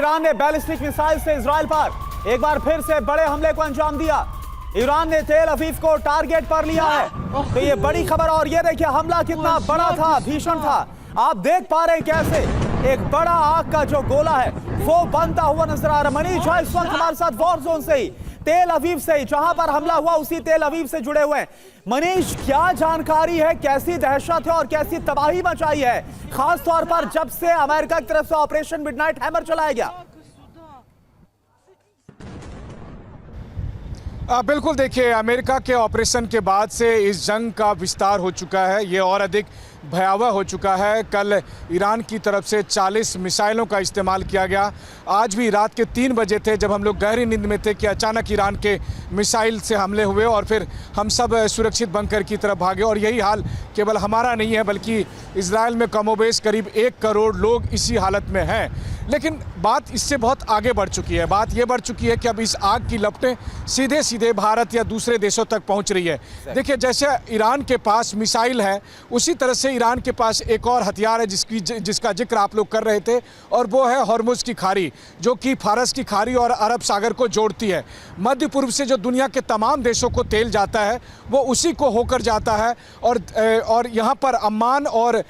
Iran ने ballistic missile से Israel पर एक बार फिर से बड़े हमले को अंजाम दिया। ईरान ने तेल अवीव को टारगेट पर लिया है। तो ये बड़ी खबर, और ये देखिए हमला कितना बड़ा था, भीषण था। आप देख पा रहे हैं कैसे एक बड़ा आग का जो गोला है वो बनता हुआ नजर आ रहा है। मनीष भाई इस वक्त हमारे साथ वॉर जोन से ही, तेल अवीव से ही, जहां पर हमला हुआ उसी तेल अवीव से जुड़े हुए हैं। मनीष, क्या जानकारी है, कैसी दहशत है और कैसी तबाही मचाई है, खास तौर पर जब से अमेरिका की तरफ से ऑपरेशन मिडनाइट हैमर चलाया गया? बिल्कुल, देखिए, अमेरिका के ऑपरेशन के बाद से इस जंग का विस्तार हो चुका है, ये और अधिक भयावह हो चुका है। कल ईरान की तरफ से 40 मिसाइलों का इस्तेमाल किया गया। आज भी रात के 3 बजे थे जब हम लोग गहरी नींद में थे कि अचानक ईरान के मिसाइल से हमले हुए और फिर हम सब सुरक्षित बंकर की तरफ भागे। और यही हाल केवल हमारा नहीं है, बल्कि इजराइल में कमोबेश करीब 1 करोड़ लोग इसी हालत में हैं। लेकिन बात इससे बहुत आगे बढ़ चुकी है। बात ये बढ़ चुकी है कि अब इस आग की लपटें सीधे सीधे भारत या दूसरे देशों तक पहुंच रही है। देखिए, जैसे ईरान के पास मिसाइल है, उसी तरह से ईरान के पास एक और हथियार है जिसका जिक्र आप लोग कर रहे थे, और वो है हॉर्मुज की खाड़ी, जो कि फारस की खाड़ी और अरब सागर को जोड़ती है। मध्य पूर्व से जो दुनिया के तमाम देशों को तेल जाता है वो उसी को होकर जाता है। और यहाँ पर अम्मान और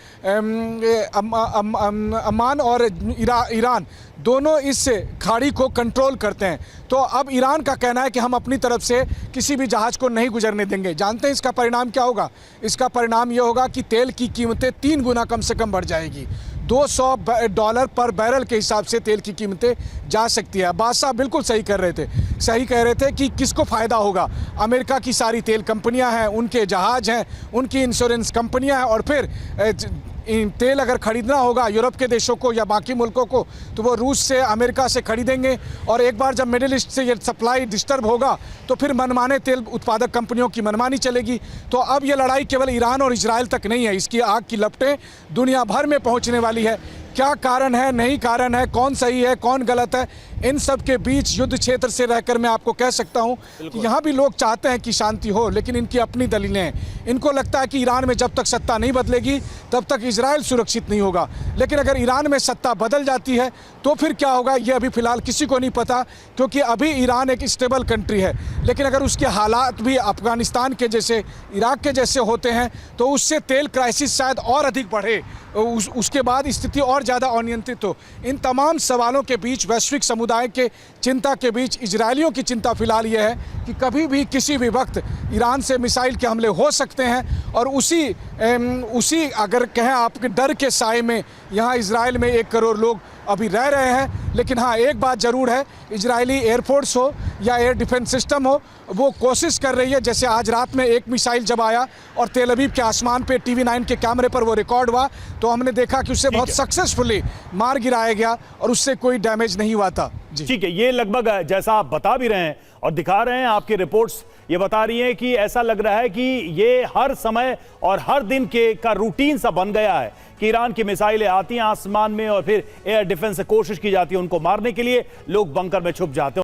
ईरान दोनों इस खाड़ी को कंट्रोल करते हैं। तो अब ईरान का कहना है कि हम अपनी तरफ से किसी भी जहाज़ को नहीं गुजरने देंगे। जानते हैं इसका परिणाम क्या होगा? इसका परिणाम यह होगा कि तेल की कीमतें 3 गुना कम से कम बढ़ जाएगी। $200 पर बैरल के हिसाब से तेल की कीमतें जा सकती है। अब्बास साहब बिल्कुल सही कह रहे थे कि किसको फ़ायदा होगा? अमेरिका की सारी तेल कंपनियां हैं, उनके जहाज़ हैं, उनकी इंश्योरेंस कंपनियां हैं, और फिर तेल अगर खरीदना होगा यूरोप के देशों को या बाकी मुल्कों को तो वो रूस से, अमेरिका से खरीदेंगे। और एक बार जब मिडिल ईस्ट से ये सप्लाई डिस्टर्ब होगा तो फिर मनमाने तेल उत्पादक कंपनियों की मनमानी चलेगी। तो अब ये लड़ाई केवल ईरान और इजराइल तक नहीं है, इसकी आग की लपटें दुनिया भर में पहुंचने वाली है। क्या कारण है, नहीं कारण है, कौन सही है, कौन गलत है, इन सब के बीच युद्ध क्षेत्र से रहकर मैं आपको कह सकता हूं कि यहाँ भी लोग चाहते हैं कि शांति हो, लेकिन इनकी अपनी दलीलें हैं। इनको लगता है कि ईरान में जब तक सत्ता नहीं बदलेगी तब तक इजराइल सुरक्षित नहीं होगा। लेकिन अगर ईरान में सत्ता बदल जाती है तो फिर क्या होगा, ये अभी फिलहाल किसी को नहीं पता, क्योंकि अभी ईरान एक स्टेबल कंट्री है। लेकिन अगर उसके हालात भी अफगानिस्तान के जैसे, इराक के जैसे होते हैं तो उससे तेल क्राइसिस शायद और अधिक बढ़े, उसके बाद स्थिति और ज़्यादा अनियंत्रित हो। इन तमाम सवालों के बीच, वैश्विक समुदाय के चिंता के बीच, इजरायलियों की चिंता फिलहाल ये है कि कभी भी किसी भी वक्त ईरान से मिसाइल के हमले हो सकते हैं। और उसी अगर कहें आपके डर के साए में यहाँ इजराइल में 1 करोड़ लोग अभी रह रहे हैं। लेकिन हाँ, एक बात ज़रूर है, इजरायली एयरफोर्स हो या एयर डिफेंस सिस्टम हो, वो कोशिश कर रही है। जैसे आज रात में एक मिसाइल जब आया और तेल अवीव के आसमान पे TV9 के कैमरे पर वो रिकॉर्ड हुआ, तो हमने देखा कि उससे बहुत सक्सेसफुली मार गिराया गया और उससे कोई डैमेज नहीं हुआ था। ठीक है, ये लगभग जैसा आप बता भी रहे हैं और दिखा रहे हैं, आपकी रिपोर्ट्स ये बता रही हैं कि ऐसा लग रहा है कि ये हर समय और हर दिन का रूटीन सा बन गया है कि ईरान की मिसाइलें आती हैं आसमान में और फिर एयर डिफेंस से कोशिश की जाती है उनको मारने के लिए, लोग बंकर में छुप जाते हैं।